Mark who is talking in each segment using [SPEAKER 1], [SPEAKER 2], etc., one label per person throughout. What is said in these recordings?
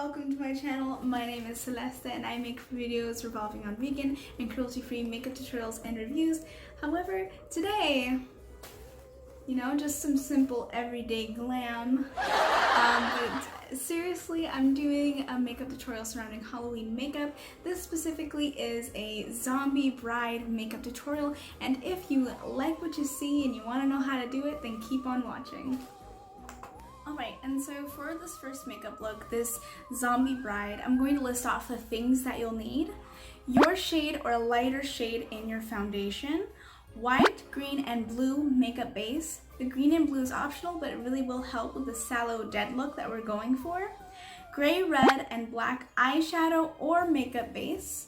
[SPEAKER 1] welcome to my channel. My name is Celeste and I make videos revolving on vegan and cruelty-free makeup tutorials and reviews. However, today, just some simple everyday glam. But seriously, I'm doing a makeup tutorial surrounding Halloween makeup. This specifically is a zombie bride makeup tutorial, and if you like what you see and you want to know how to do it, then keep on watching. Alright, and so for this first makeup look, this zombie bride, I'm going to list off the things that you'll need. Your shade or a lighter shade in your foundation, white, green, and blue makeup base. The green and blue is optional, but it really will help with the sallow dead look that we're going for. Gray, red, and black eyeshadow or makeup base.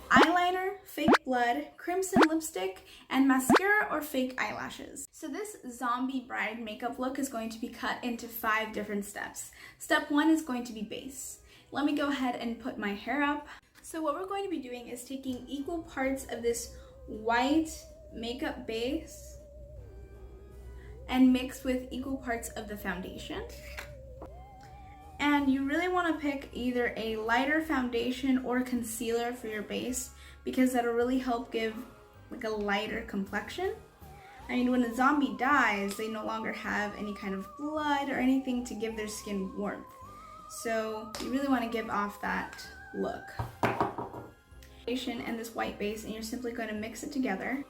[SPEAKER 1] Eyeliner, fake blood, crimson lipstick, and mascara or fake eyelashes. So this zombie bride makeup look is going to be cut into 5 different steps. Step 1 is going to be base. Let me go ahead and put my hair up. So what we're going to be doing is taking equal parts of this white makeup base and mix with equal parts of the foundation. And you really want to pick either a lighter foundation or concealer for your base, because that'll really help give like a lighter complexion. I mean, when a zombie dies, they no longer have any kind of blood or anything to give their skin warmth. So you really want to give off that look. And this white base, and you're simply going to mix it together.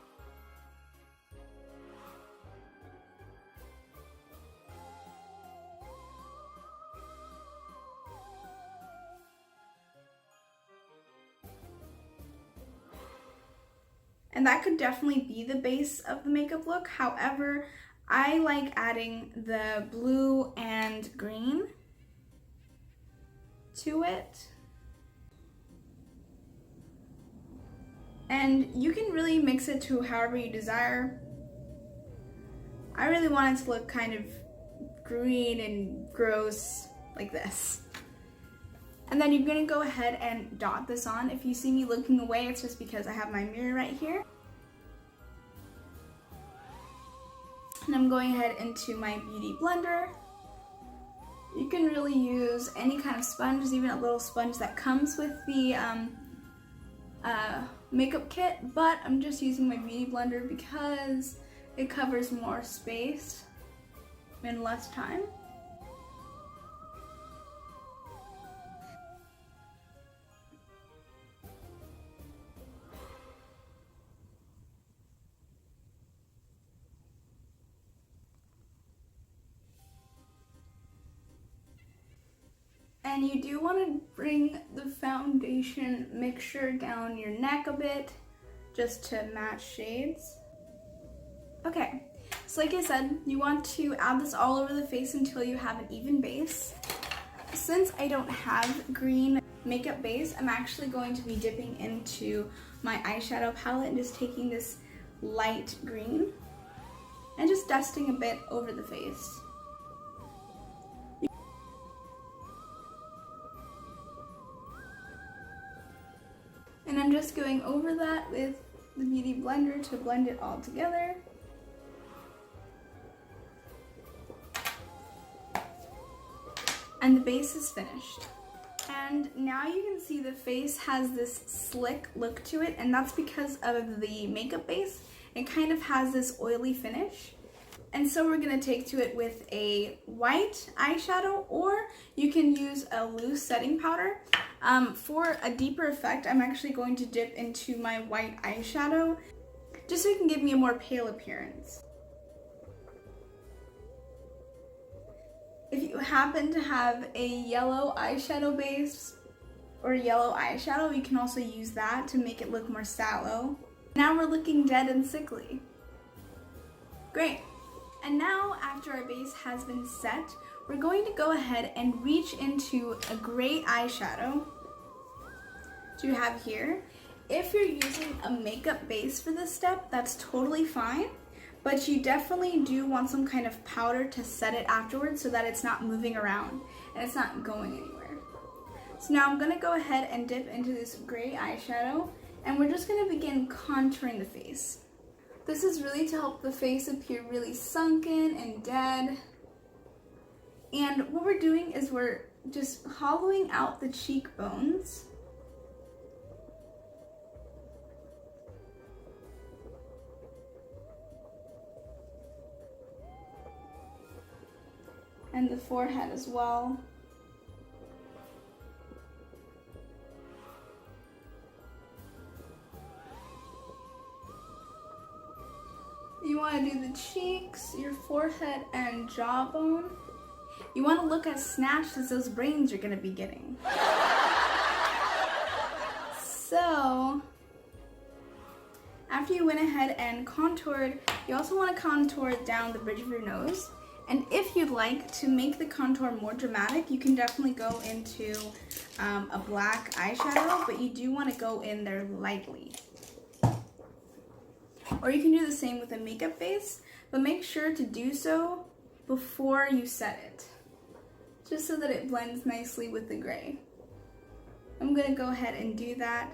[SPEAKER 1] And that could definitely be the base of the makeup look. However, I like adding the blue and green to it. And you can really mix it to however you desire. I really want it to look kind of green and gross like this. And then you're going to go ahead and dot this on. If you see me looking away, it's just because I have my mirror right here. And I'm going ahead into my beauty blender. You can really use any kind of sponge, even a little sponge that comes with the makeup kit, but I'm just using my beauty blender because it covers more space in less time. And you do want to bring the foundation mixture down your neck a bit, just to match shades. Okay, so like I said, you want to add this all over the face until you have an even base. Since I don't have green makeup base, I'm actually going to be dipping into my eyeshadow palette and just taking this light green and just dusting a bit over the face. And I'm just going over that with the beauty blender to blend it all together. And the base is finished. And now you can see the face has this slick look to it, and that's because of the makeup base. It kind of has this oily finish. And so we're gonna take to it with a white eyeshadow, or you can use a loose setting powder. For a deeper effect, I'm actually going to dip into my white eyeshadow, just so it can give me a more pale appearance. If you happen to have a yellow eyeshadow base or yellow eyeshadow, you can also use that to make it look more sallow. Now we're looking dead and sickly. Great. And now, after our base has been set, we're going to go ahead and reach into a gray eyeshadow to have here. If you're using a makeup base for this step, that's totally fine, but you definitely do want some kind of powder to set it afterwards so that it's not moving around and it's not going anywhere. So now I'm gonna go ahead and dip into this gray eyeshadow, and we're just gonna begin contouring the face. This is really to help the face appear really sunken and dead. And what we're doing is we're just hollowing out the cheekbones. And the forehead as well. You want to do the cheeks, your forehead, and jawbone. You want to look as snatched as those brains you're going to be getting. So, after you went ahead and contoured, you also want to contour down the bridge of your nose. And if you'd like to make the contour more dramatic, you can definitely go into a black eyeshadow, but you do want to go in there lightly. Or you can do the same with a makeup base, but make sure to do so before you set it, just so that it blends nicely with the gray. I'm going to go ahead and do that.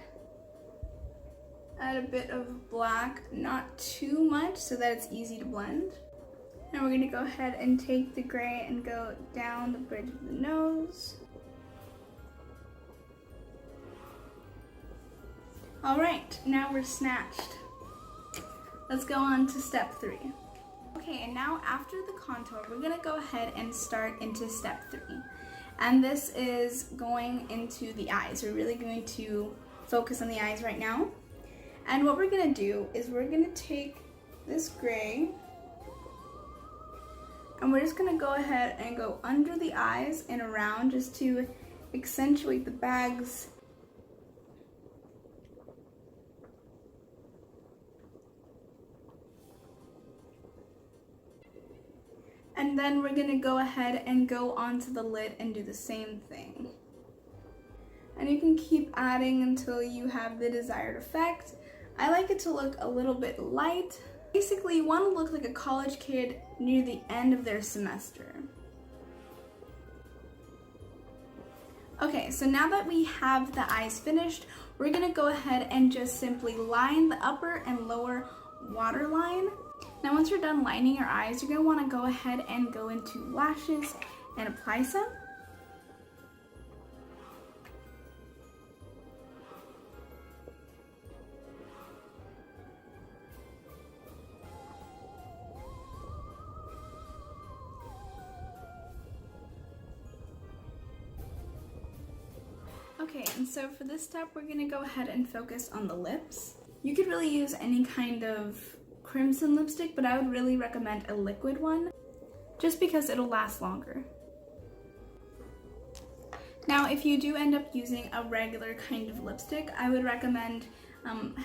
[SPEAKER 1] Add a bit of black, not too much, so that it's easy to blend. Now we're going to go ahead and take the gray and go down the bridge of the nose. Alright, now we're snatched. Let's go on to step 3. Okay, and now after the contour, we're going to go ahead and start into step 3. And this is going into the eyes. We're really going to focus on the eyes right now. And what we're going to do is we're going to take this gray and we're just going to go ahead and go under the eyes and around just to accentuate the bags. And then we're going to go ahead and go onto the lid and do the same thing. And you can keep adding until you have the desired effect. I like it to look a little bit light. Basically, you want to look like a college kid near the end of their semester. Okay, so now that we have the eyes finished, we're going to go ahead and just simply line the upper and lower waterline. Now once you're done lining your eyes, you're going to want to go ahead and go into lashes and apply some. Okay, and so for this step, we're going to go ahead and focus on the lips. You could really use any kind of crimson lipstick, but I would really recommend a liquid one, just because it'll last longer. Now, if you do end up using a regular kind of lipstick, I would recommend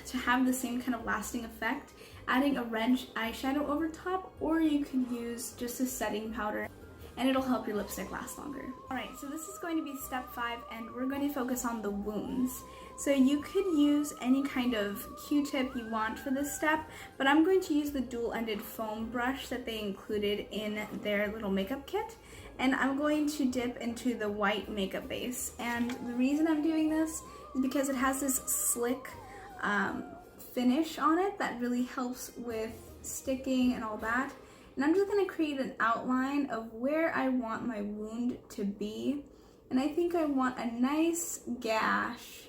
[SPEAKER 1] to have the same kind of lasting effect, adding a red eyeshadow over top, or you could use just a setting powder, and it'll help your lipstick last longer. Alright, so this is going to be step 5, and we're going to focus on the wounds. So you could use any kind of Q-tip you want for this step, but I'm going to use the dual-ended foam brush that they included in their little makeup kit, and I'm going to dip into the white makeup base. And the reason I'm doing this is because it has this slick finish on it that really helps with sticking and all that. And I'm just going to create an outline of where I want my wound to be. And I think I want a nice gash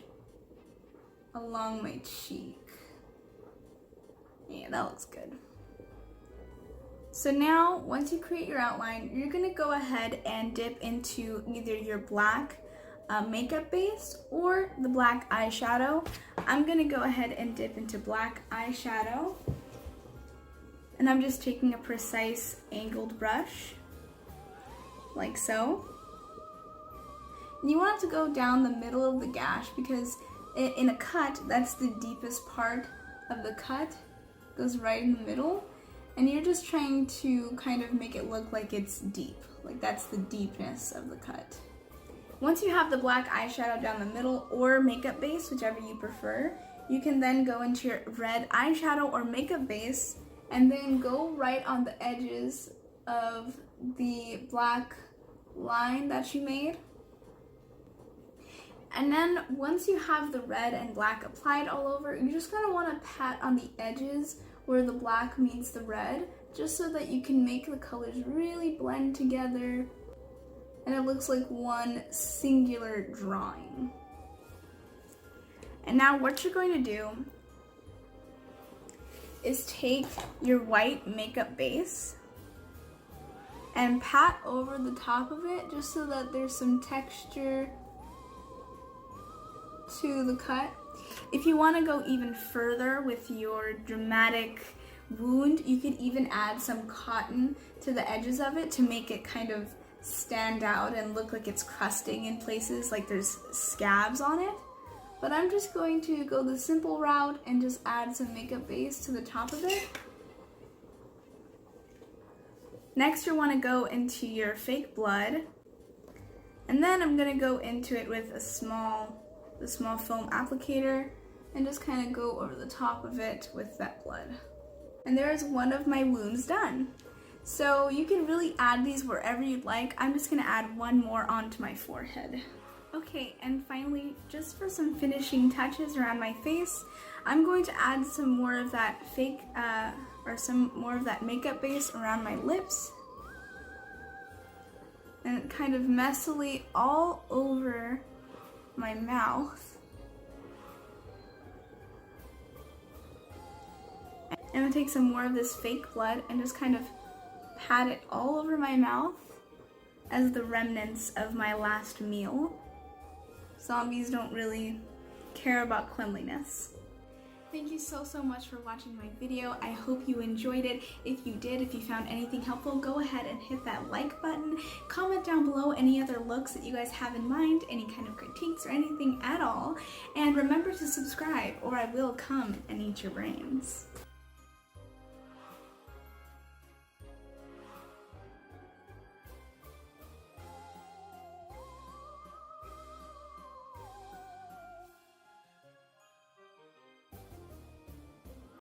[SPEAKER 1] along my cheek. Yeah, that looks good. So now, once you create your outline, you're going to go ahead and dip into either your black makeup base or the black eyeshadow. I'm going to go ahead and dip into black eyeshadow. And I'm just taking a precise angled brush, like so. And you want it to go down the middle of the gash because in a cut, that's the deepest part of the cut. It goes right in the middle. And you're just trying to kind of make it look like it's deep. Like that's the deepness of the cut. Once you have the black eyeshadow down the middle or makeup base, whichever you prefer, you can then go into your red eyeshadow or makeup base and then go right on the edges of the black line that you made. And then once you have the red and black applied all over, you're just gonna wanna pat on the edges where the black meets the red, just so that you can make the colors really blend together and it looks like one singular drawing. And now what you're going to do is take your white makeup base and pat over the top of it just so that there's some texture to the cut. If you want to go even further with your dramatic wound, you could even add some cotton to the edges of it to make it kind of stand out and look like it's crusting in places, like there's scabs on it. But I'm just going to go the simple route and just add some makeup base to the top of it. Next, you want to go into your fake blood, and then I'm going to go into it with the small foam applicator and just kind of go over the top of it with that blood. And there's one of my wounds done. So you can really add these wherever you'd like. I'm just going to add one more onto my forehead. Okay, and finally, just for some finishing touches around my face, I'm going to add some more of that some more of that makeup base around my lips. And kind of messily all over my mouth. And I'm going to take some more of this fake blood and just kind of pat it all over my mouth as the remnants of my last meal. Zombies don't really care about cleanliness. Thank you so much for watching my video. I hope you enjoyed it. If you did, if you found anything helpful, go ahead and hit that like button. Comment down below any other looks that you guys have in mind, any kind of critiques or anything at all. And remember to subscribe or I will come and eat your brains.